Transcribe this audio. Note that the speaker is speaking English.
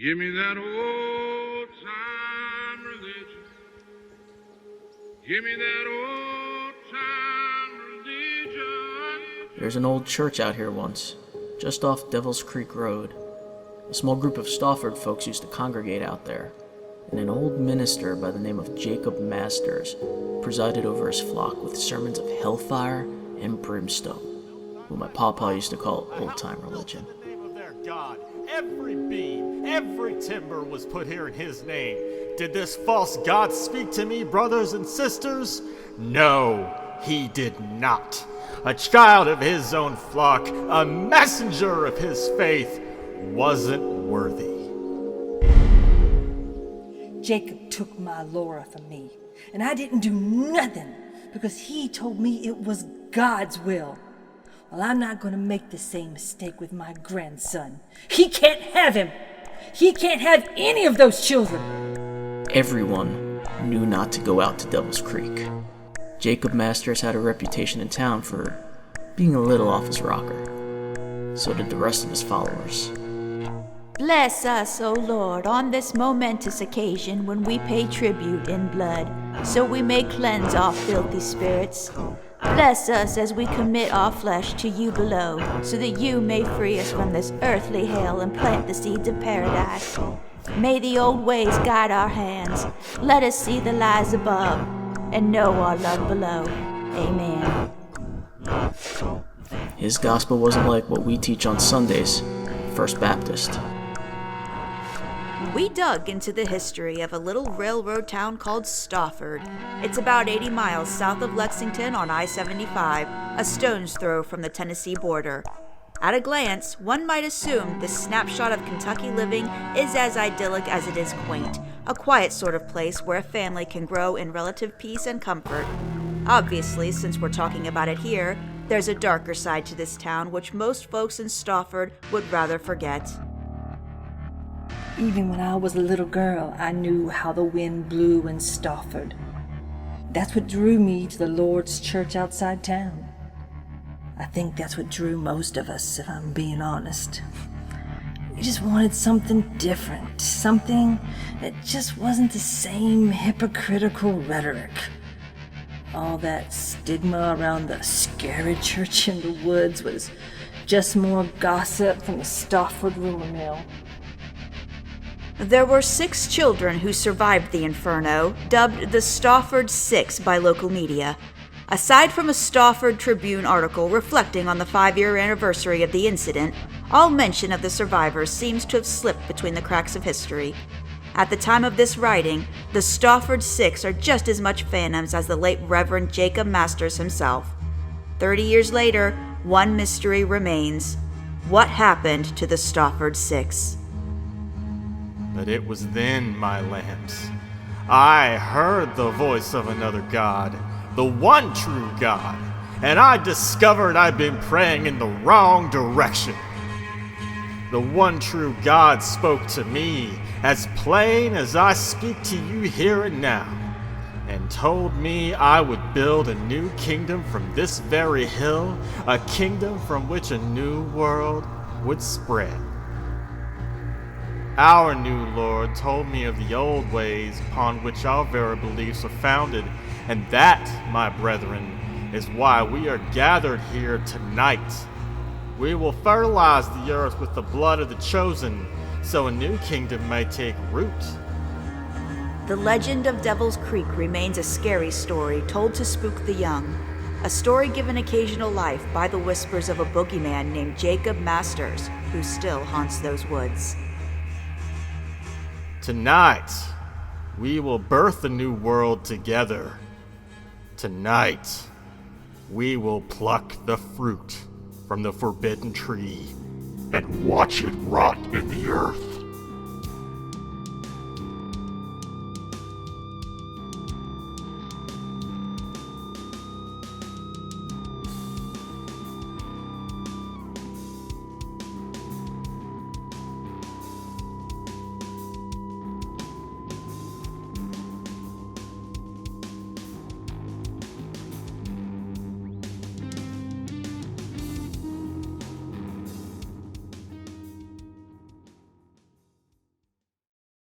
Give me that old time religion. Give me that old time religion. There's an old church out here once, just off Devil's Creek Road. A small group of Stauford folks used to congregate out there, and an old minister by the name of Jacob Masters presided over his flock with sermons of hellfire and brimstone, what my pawpaw used to call old-time religion. In the name of their God, every beam, every timber was put here in his name. Did this false God speak to me, brothers and sisters? No, he did not. A child of his own flock, a messenger of his faith, wasn't worthy. Jacob took my Laura from me, and I didn't do nothing because he told me it was God's will. Well, I'm not going to make the same mistake with my grandson. He can't have him. He can't have any of those children. Everyone knew not to go out to Devil's Creek. Jacob Masters had a reputation in town for being a little off his rocker. So did the rest of his followers. Bless us, O Lord, on this momentous occasion when we pay tribute in blood, so we may cleanse our filthy spirits. Bless us as we commit our flesh to you below, so that you may free us from this earthly hell and plant the seeds of paradise. May the old ways guide our hands. Let us see the lies above and know our love below. Amen. His gospel wasn't like what we teach on Sundays, First Baptist. We dug into the history of a little railroad town called Stauford. It's about 80 miles south of Lexington on I-75, a stone's throw from the Tennessee border. At a glance, one might assume this snapshot of Kentucky living is as idyllic as it is quaint, a quiet sort of place where a family can grow in relative peace and comfort. Obviously, since we're talking about it here, there's a darker side to this town which most folks in Stauford would rather forget. Even when I was a little girl, I knew how the wind blew in Stauford. That's what drew me to the Lord's church outside town. I think that's what drew most of us, if I'm being honest. We just wanted something different, something that just wasn't the same hypocritical rhetoric. All that stigma around the scary church in the woods was just more gossip from the Stauford rumor mill. There were 6 children who survived the inferno, dubbed the Stauford Six by local media. Aside from a Stauford Tribune article reflecting on the 5-year anniversary of the incident, all mention of the survivors seems to have slipped between the cracks of history. At the time of this writing, the Stauford Six are just as much phantoms as the late Reverend Jacob Masters himself. 30 years later, one mystery remains. What happened to the Stauford Six? But it was then, my lambs, I heard the voice of another God, the one true God, and I discovered I'd been praying in the wrong direction. The one true God spoke to me as plain as I speak to you here and now, and told me I would build a new kingdom from this very hill, a kingdom from which a new world would spread. Our new Lord told me of the old ways upon which our very beliefs are founded, and that, my brethren, is why we are gathered here tonight. We will fertilize the earth with the blood of the chosen, so a new kingdom may take root. The legend of Devil's Creek remains a scary story told to spook the young, a story given occasional life by the whispers of a boogeyman named Jacob Masters, who still haunts those woods. Tonight, we will birth a new world together. Tonight, we will pluck the fruit from the forbidden tree and watch it rot in the earth.